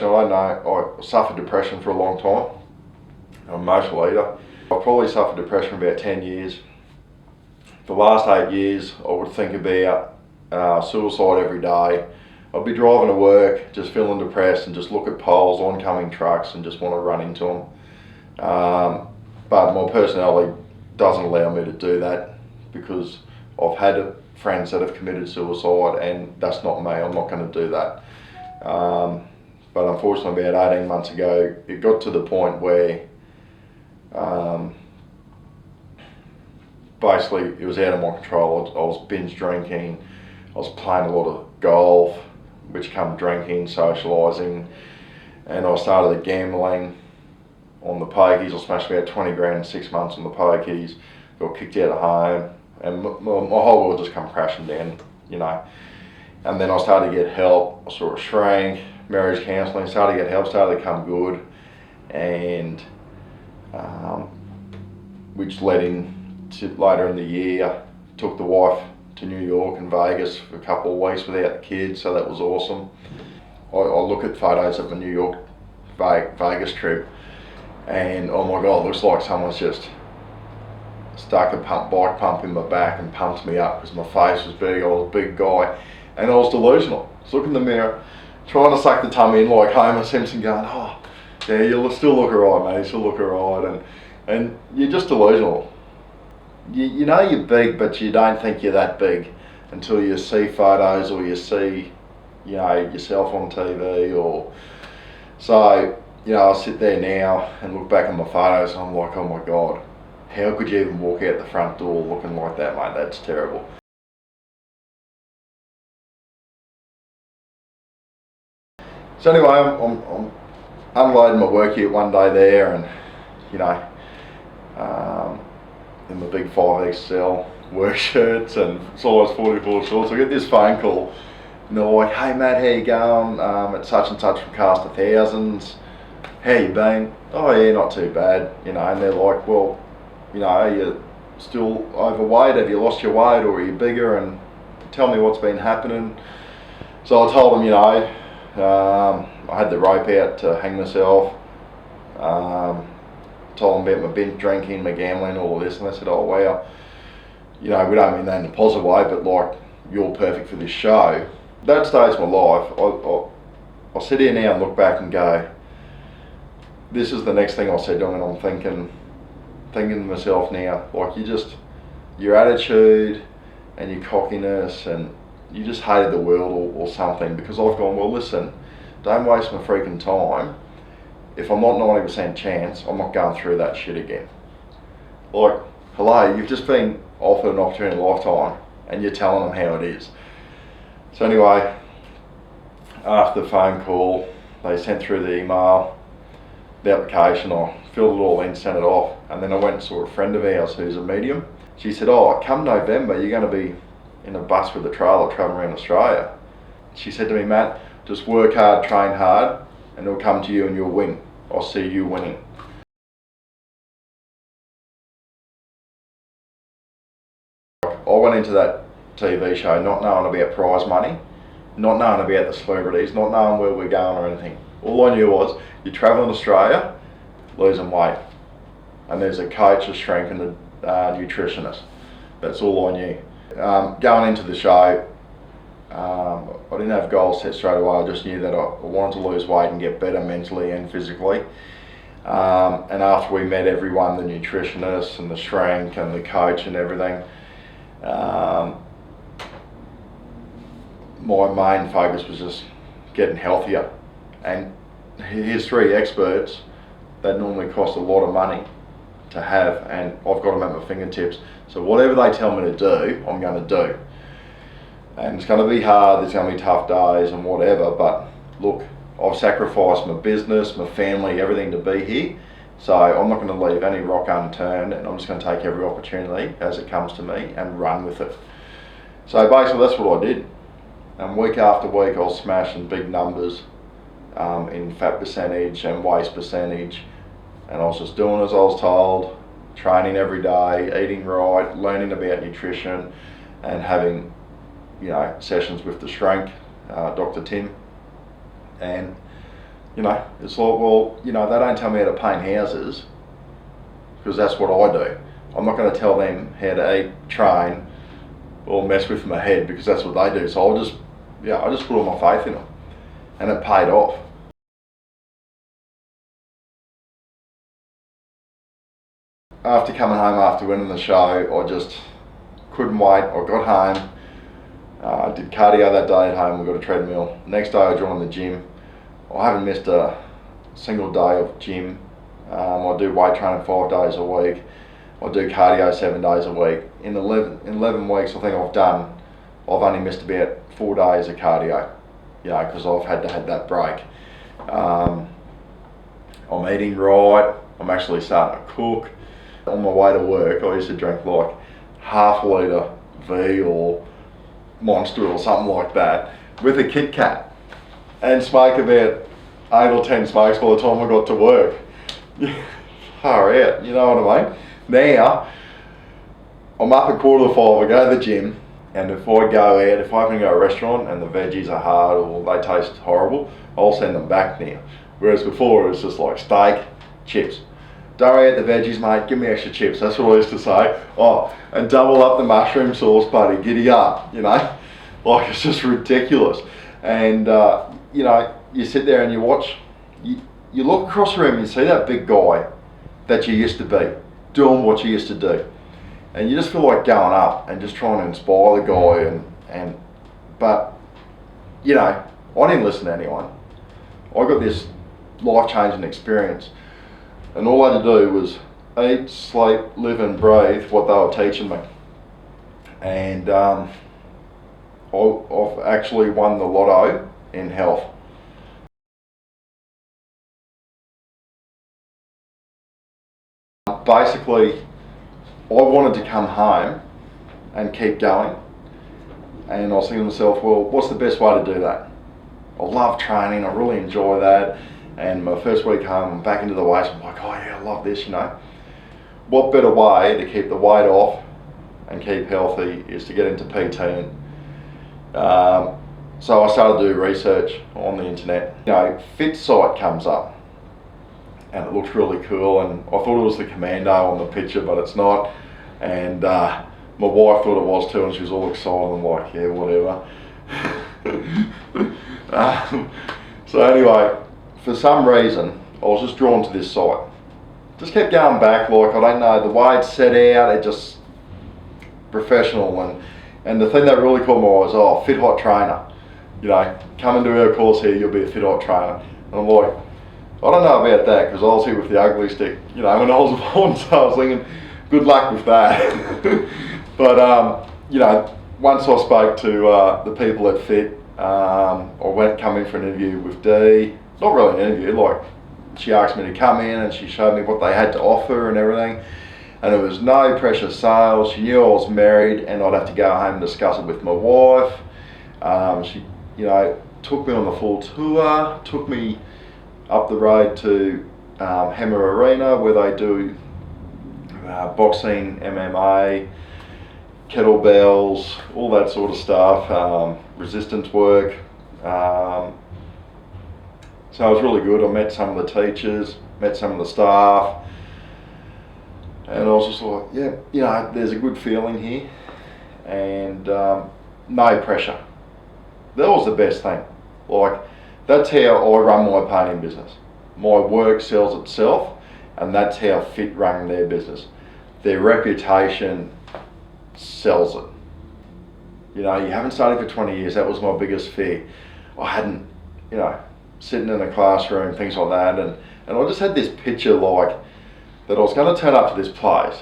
I know I suffered depression for a long time. I'm an emotional eater. I've probably suffered depression for about 10 years. The last 8 years, I would think about suicide every day. I'd be driving to work, just feeling depressed, and just look at poles, oncoming trucks, and just want to run into them. But my personality doesn't allow me to do that because I've had friends that have committed suicide, and that's not me. I'm not going to do that. But unfortunately, about 18 months ago, it got to the point where basically it was out of my control. I was binge drinking, I was playing a lot of golf, which come drinking, socialising, and I started gambling on the pokies. I smashed about 20 grand in 6 months on the pokies, got kicked out of home, and my whole world just come crashing down, you know. And then I started to get help. I saw a shrink, marriage counselling, started to get help, started to come good, and which led into later in the year, took the wife to New York and Vegas for a couple of weeks without the kids, so that was awesome. I look at photos of a New York Vegas trip, and oh my God, it looks like someone's just stuck a bike pump in my back and pumped me up because my face was big. I was a big guy, and I was delusional. I was looking in the mirror, trying to suck the tummy in like Homer Simpson, going, "Oh, yeah, you still look alright, mate. You still look alright," and you're just delusional. You know you're big, but you don't think you're that big until you see photos or you see, you know, yourself on TV or so. You know, I sit there now and look back at my photos and I'm like, oh my God, how could you even walk out the front door looking like that, mate? That's terrible. So anyway, I'm unloading my work here one day there, and you know, in my big 5XL work shirts and size 44 shorts, I get this phone call, and they're like, "Hey Matt, how you going? It's such and such from Cast of Thousands. How you been?" "Oh yeah, not too bad." You know, and they're like, "Well, you know, are you still overweight? Have you lost your weight, or are you bigger? And tell me what's been happening." So I told them, you know, I had the rope out to hang myself. Told them about my binge drinking, my gambling, all of this, and they said, "Oh wow, you know, we don't mean that in a positive way, but like, you're perfect for this show." That stage of my life, I sit here now and look back and go, this is the next thing I said to them, and I'm thinking to myself now, like, your attitude and your cockiness, and you just hated the world or something, because I've gone, well listen, don't waste my freaking time. If I'm not 90% chance, I'm not going through that shit again. Like, hello, you've just been offered an opportunity in a lifetime and you're telling them how it is. So anyway, after the phone call, they sent through the email, the application, I filled it all in, sent it off, and then I went and saw a friend of ours who's a medium. She said, "Oh, come November, you're going to be in a bus with a trailer travelling around Australia." She said to me, "Matt, just work hard, train hard, and it'll come to you and you'll win. I'll see you winning." I went into that TV show not knowing about prize money, not knowing about the celebrities, not knowing where we're going or anything. All I knew was, you're travelling Australia, losing weight, and there's a coach, a shrink, and a nutritionist. That's all I knew. Going into the show, I didn't have goals set straight away. I just knew that I wanted to lose weight and get better mentally and physically. And after we met everyone, the nutritionist and the shrink and the coach and everything, my main focus was just getting healthier. And here's 3 experts that normally cost a lot of money to have, and I've got them at my fingertips. So whatever they tell me to do, I'm going to do. And it's going to be hard, there's going to be tough days and whatever, but look, I've sacrificed my business, my family, everything to be here. So I'm not going to leave any rock unturned, and I'm just going to take every opportunity as it comes to me and run with it. So basically that's what I did. And week after week I was smashing big numbers in fat percentage and waist percentage, and I was just doing as I was told, training every day, eating right, learning about nutrition, and having, you know, sessions with the shrink, Dr. Tim, and You know, it's like, well, you know, they don't tell me how to paint houses because that's what I do. I'm not going to tell them how to eat, train, or mess with my head because that's what they do. So I just put all my faith in them, and it paid off. After coming home after winning the show, I just couldn't wait. I got home, did cardio that day at home. We got a treadmill. Next day, I joined the gym. I haven't missed a single day of gym. I do weight training 5 days a week. I do cardio 7 days a week. In 11 weeks, I think I've only missed about 4 days of cardio, you know, because I've had to have that break. I'm eating right. I'm actually starting to cook. On my way to work, I used to drink like half a litre V or Monster or something like that with a Kit Kat and smoke about 8 or 10 smokes by the time I got to work. Far out, you know what I mean? Now, I'm up at 4:45, I go to the gym, and if I go out, if I happen to go to a restaurant and the veggies are hard or they taste horrible, I'll send them back now. Whereas before it was just like steak, chips. Don't worry about the veggies, mate, give me extra chips. That's what I used to say. Oh, and double up the mushroom sauce, buddy, giddy up, you know? Like, it's just ridiculous. And, you know, you sit there and you watch, you look across the room and you see that big guy that you used to be, doing what you used to do. And you just feel like going up and just trying to inspire the guy but, you know, I didn't listen to anyone. I got this life-changing experience. And all I had to do was eat, sleep, live and breathe what they were teaching me. And I've actually won the lotto in health. Basically, I wanted to come home and keep going. And I was thinking to myself, well, what's the best way to do that? I love training, I really enjoy that. And my first week home, I'm back into the weights. I'm like, oh yeah, I love this, you know. What better way to keep the weight off and keep healthy is to get into PTing. So I started to do research on the internet. You know, Fit Site comes up and it looks really cool. And I thought it was the Commando on the picture, but it's not. And my wife thought it was too, and she was all excited. I'm like, yeah, whatever. So anyway, for some reason, I was just drawn to this site. Just kept going back, like, I don't know, the way it's set out, it just professional. And the thing that really caught my eye was, oh, Fit Hot Trainer. You know, come and do our course here, you'll be a Fit Hot Trainer. And I'm like, I don't know about that, because I was here with the ugly stick, you know, when I was born, so I was thinking, good luck with that. But, you know, once I spoke to the people at Fit, I come in for an interview with Dee. Not really an interview, like she asked me to come in and she showed me what they had to offer and everything. And it was no pressure sales. She knew I was married and I'd have to go home and discuss it with my wife. She, you know, took me on the full tour, took me up the road to Hammer Arena where they do boxing, MMA, kettlebells, all that sort of stuff, resistance work. So it was really good. I met some of the teachers, met some of the staff, and I was just like, yeah, you know, there's a good feeling here, and no pressure. That was the best thing. Like, that's how I run my painting business. My work sells itself, and that's how Fit run their business. Their reputation sells it. You know, you haven't studied for 20 years. That was my biggest fear. I hadn't, you know, sitting in a classroom, things like that, and I just had this picture like that I was going to turn up to this place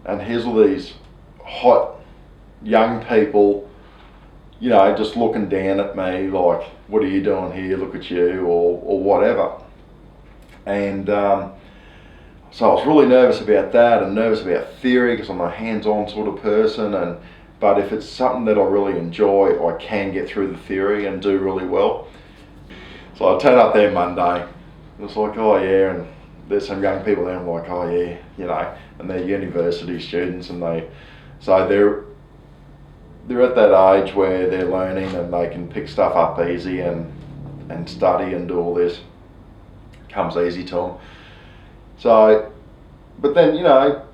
and here's all these hot young people, you know, just looking down at me like, what are you doing here, look at you, or whatever. And so I was really nervous about that and nervous about theory because I'm a hands-on sort of person, but if it's something that I really enjoy, I can get through the theory and do really well. So I turned up there Monday, it was like, oh yeah, and there's some young people there, I'm like, oh yeah, you know, and they're university students and they're at that age where they're learning and they can pick stuff up easy and study and do all this. comes easy to them. So, but then, you know,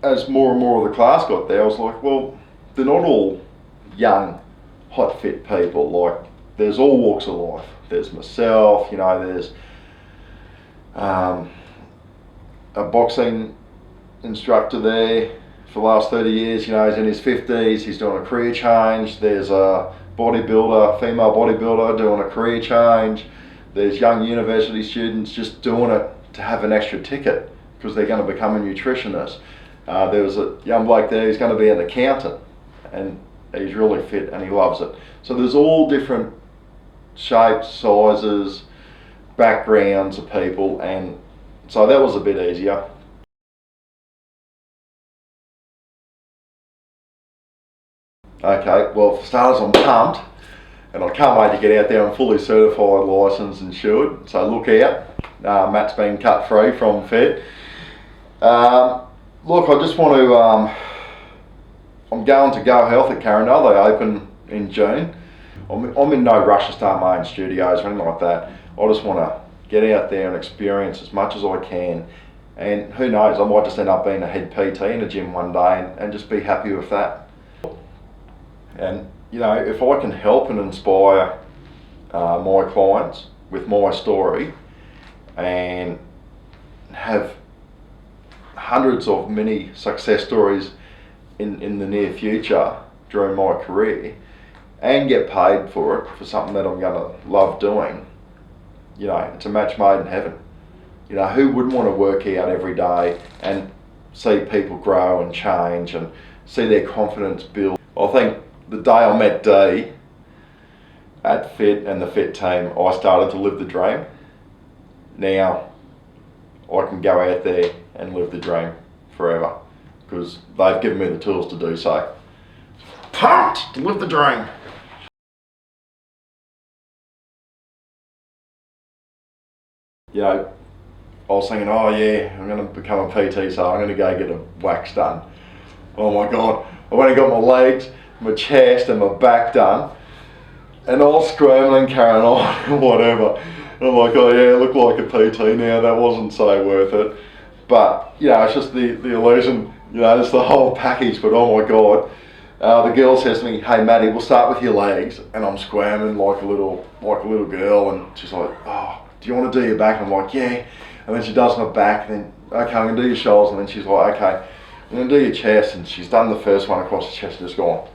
as more and more of the class got there, I was like, well, they're not all young, hot, fit people. Like, there's all walks of life. There's myself, you know, there's a boxing instructor there for the last 30 years, you know, he's in his 50s, he's doing a career change. There's a bodybuilder, female bodybuilder doing a career change. There's young university students just doing it to have an extra ticket because they're going to become a nutritionist. There was a young bloke there, he's going to be an accountant, and he's really fit and he loves it. So there's all different shapes, sizes, backgrounds of people, and so that was a bit easier. Okay, well, for starters, I'm pumped, and I can't wait to get out there. I'm fully certified, licensed, insured, so look out. Matt's been cut free from Fed. Look, I just want to, I'm going to Go Health at Carindale. They open in June. I'm in no rush to start my own studios or anything like that. I just want to get out there and experience as much as I can. And who knows, I might just end up being a head PT in a gym one day and just be happy with that. And, you know, if I can help and inspire my clients with my story and have hundreds of many success stories in the near future during my career and get paid for it, for something that I'm going to love doing, you know, it's a match made in heaven. You know, who wouldn't want to work out every day and see people grow and change and see their confidence build? I think the day I met Dee at FIT and the FIT team, I started to live the dream. Now I can go out there and live the dream forever because they've given me the tools to do so. Pumped to live the dream. You know, I was thinking, oh yeah, I'm going to become a PT, so I'm going to go get a wax done. Oh my God, I went and got my legs, my chest and my back done, and I was scrambling, carrying on, whatever. And I'm like, oh yeah, I look like a PT now, that wasn't so worth it. But, you know, it's just the illusion, you know, it's the whole package, but oh my God. The girl says to me, hey Matty, we'll start with your legs, and I'm squirming like a little girl, and she's like, oh, do you want to do your back? And I'm like, yeah. And then she does my back, and then, okay, I'm going to do your shoulders, and then she's like, okay, I'm going to do your chest, and she's done the first one across the chest and just gone,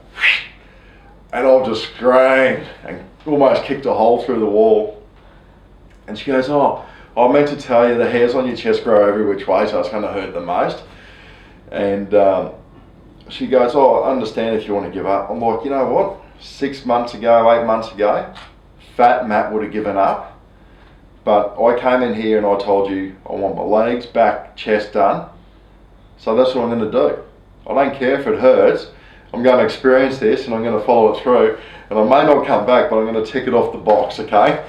and I've just screamed and almost kicked a hole through the wall. And she goes, oh, I meant to tell you the hairs on your chest grow every which way, so it's going to hurt the most. And she goes, oh, I understand if you want to give up. I'm like, you know what? 6 months ago, 8 months ago, fat Matt would have given up. But I came in here and I told you I want my legs, back, chest done. So that's what I'm going to do. I don't care if it hurts. I'm going to experience this and I'm going to follow it through. And I may not come back, but I'm going to tick it off the box, okay?